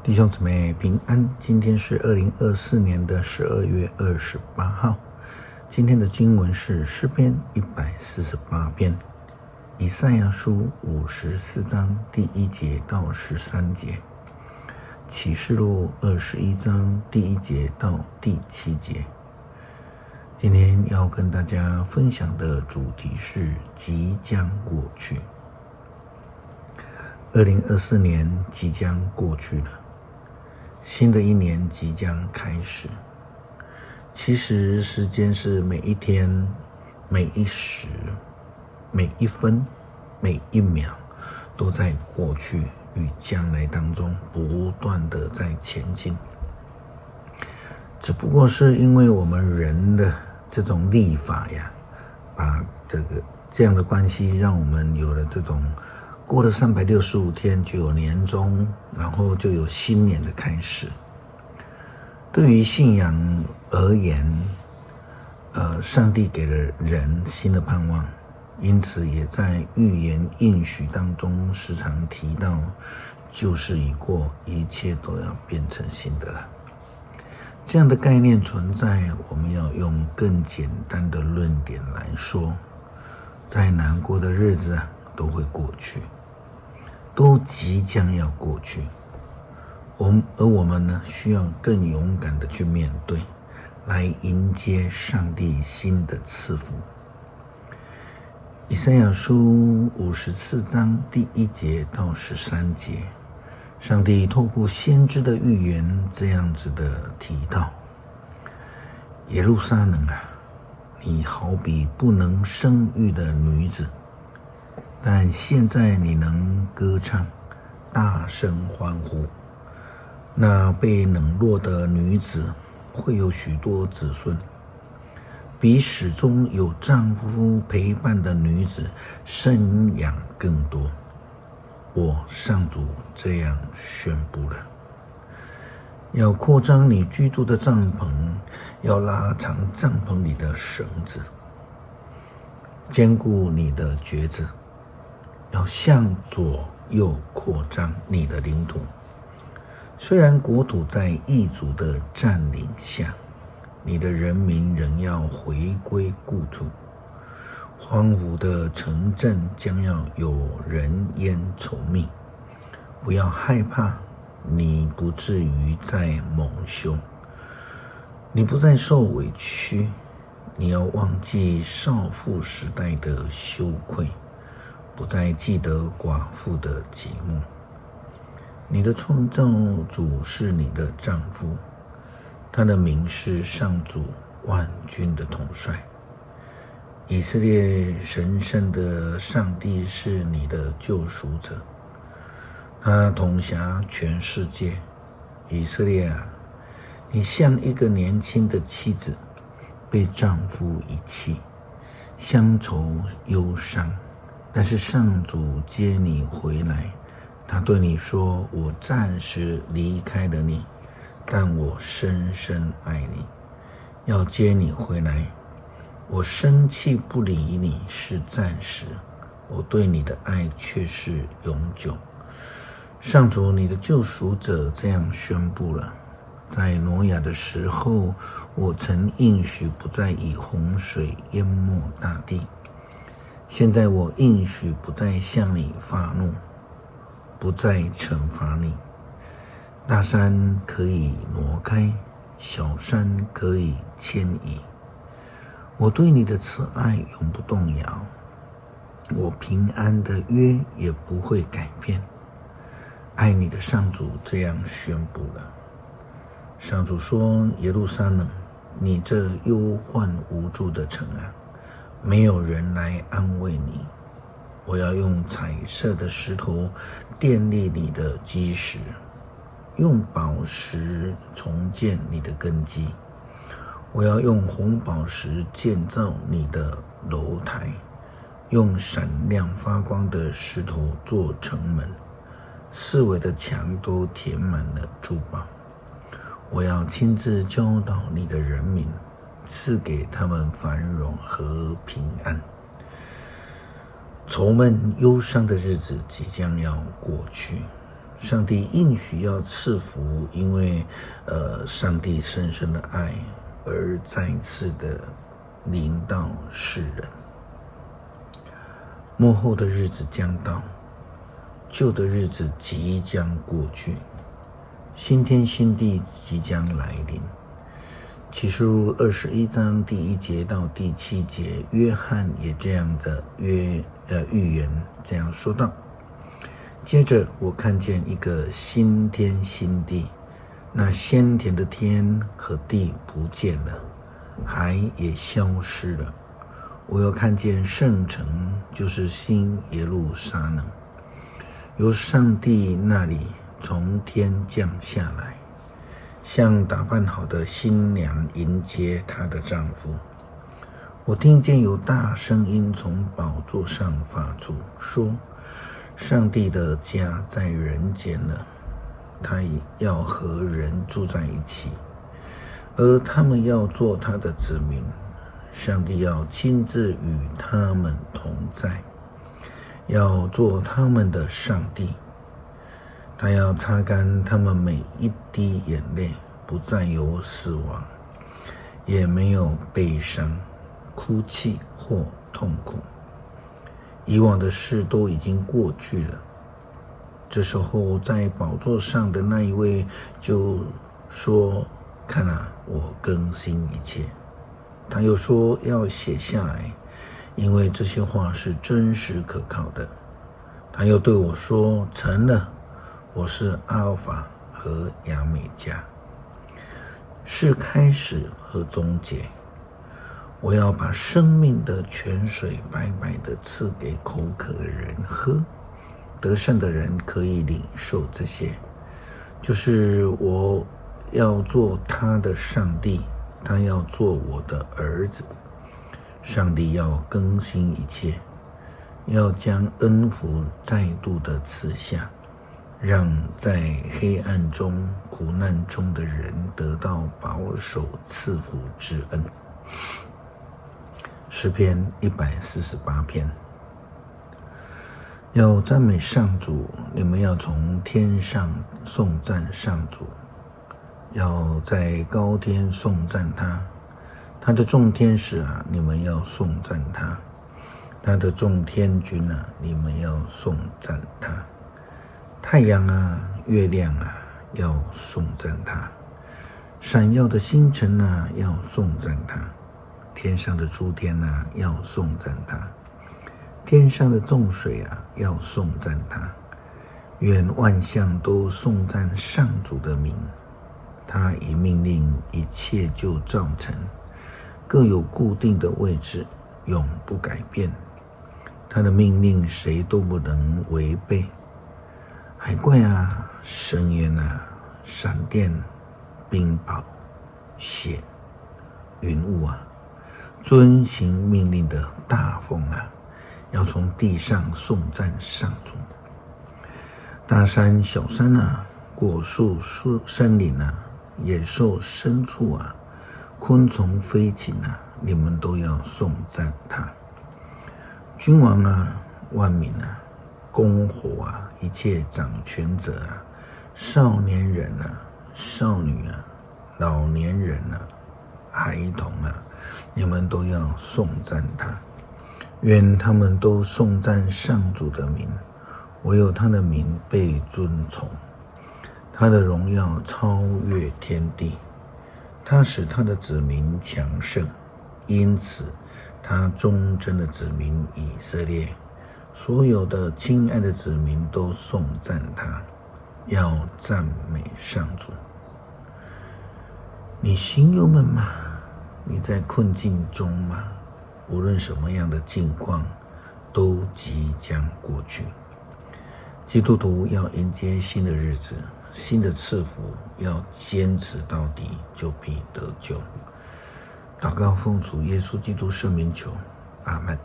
弟兄姊妹平安，今天是2024年的12月28号。今天的经文是诗篇148篇，以赛亚书54章第1节到13节，启示录21章第1节到第7节。今天要跟大家分享的主题是即将过去。2024年即将过去了，新的一年即将开始。其实时间是每一天、每一时、每一分、每一秒都在过去与将来当中不断的在前进。只不过是因为我们人的这种历法呀，把这样的关系，让我们有了这种过了365天就有年终，然后就有新年的开始。对于信仰而言，上帝给了人新的盼望，因此也在预言应许当中时常提到，旧事已过，一切都要变成新的了。这样的概念存在，我们要用更简单的论点来说，再难过的日子都会过去，都即将要过去。而我们呢，需要更勇敢的去面对，来迎接上帝新的赐福。以赛亚书54章第1节到13节，上帝透过先知的预言这样子的提到：耶路撒冷啊，你好比不能生育的女子，但现在你能歌唱，大声欢呼。那被冷落的女子会有许多子孙，比始终有丈夫陪伴的女子生养更多。我上主这样宣布了：要扩张你居住的帐篷，要拉长帐篷里的绳子，坚固你的橛子，要向左右扩张你的领土。虽然国土在异族的占领下，你的人民仍要回归故土，荒芜的城镇将要有人烟稠密。不要害怕，你不至于再蒙羞，你不再受委屈，你要忘记少妇时代的羞愧，不再记得寡妇的寂寞。你的创造主是你的丈夫，他的名是上主万军的统帅。以色列神圣的上帝是你的救赎者，他统辖全世界。以色列啊，你像一个年轻的妻子，被丈夫遗弃，乡愁忧伤，但是上主接你回来。他对你说：我暂时离开了你，但我深深爱你，要接你回来。我生气不理你是暂时，我对你的爱却是永久。上主你的救赎者这样宣布了：在挪亚的时候，我曾应许不再以洪水淹没大地。现在我应许不再向你发怒，不再惩罚你。大山可以挪开，小山可以迁移。我对你的慈爱永不动摇，我平安的约也不会改变。爱你的上主这样宣布了。上主说：耶路撒冷，你这忧患无助的城啊，没有人来安慰你。我要用彩色的石头奠立你的基石，用宝石重建你的根基。我要用红宝石建造你的楼台，用闪亮发光的石头做城门，四围的墙都填满了珠宝。我要亲自教导你的人民，赐给他们繁荣和平安。愁闷忧伤的日子即将要过去，上帝应许要赐福，因为上帝深深的爱而再次的临到世人。末后的日子将到，旧的日子即将过去，新天新地即将来临。启示录21章第1节到第7节，约翰也这样的预言这样说道。接着我看见一个新天新地，那先前的天和地不见了，海也消失了。我又看见圣城，就是新耶路撒冷，由上帝那里从天降下来，像打扮好的新娘迎接她的丈夫。我听见有大声音从宝座上发出，说：上帝的家在人间了，他要和人住在一起，而他们要做他的子民。上帝要亲自与他们同在，要做他们的上帝。他要擦干他们每一滴眼泪，不再有死亡，也没有悲伤、哭泣或痛苦。以往的事都已经过去了。这时候在宝座上的那一位就说：看啊，我更新一切。他又说要写下来，因为这些话是真实可靠的。他又对我说：成了，我是阿尔法和亚美加，是开始和终结。我要把生命的泉水白白的赐给口渴的人喝，得胜的人可以领受这些。就是我要做他的上帝，他要做我的儿子。上帝要更新一切，要将恩福再度的赐下，让在黑暗中苦难中的人得到保守赐福之恩。诗篇148篇。要赞美上主，你们要从天上颂赞上主，要在高天颂赞他。他的众天使啊，你们要颂赞他；他的众天军啊，你们要颂赞他。太阳啊，月亮啊，要颂赞他；闪耀的星辰啊，要颂赞他；天上的诸天啊，要颂赞他；天上的众水啊，要颂赞他。愿万象都颂赞上主的名。他一命令，一切就造成，各有固定的位置，永不改变。他的命令谁都不能违背。海怪啊，深渊啊，闪电、冰雹、血、云雾啊，遵行命令的大风啊，要从地上颂赞上主。大山小山啊，果树森林啊，野兽牲畜啊，昆虫飞禽啊，你们都要颂赞他。君王啊，万民啊，公侯啊，一切掌权者啊，少年人啊，少女啊，老年人啊，孩童啊，你们都要颂赞他。愿他们都颂赞上主的名，唯有他的名被尊崇。他的荣耀超越天地，他使他的子民强盛，因此他忠贞的子民以色列，所有的亲爱的子民都颂赞他，要赞美上主。你心忧闷吗？你在困境中吗？无论什么样的境况，都即将过去。基督徒要迎接新的日子，新的赐福，要坚持到底，就必得救。祷告奉主耶稣基督圣名求，阿们。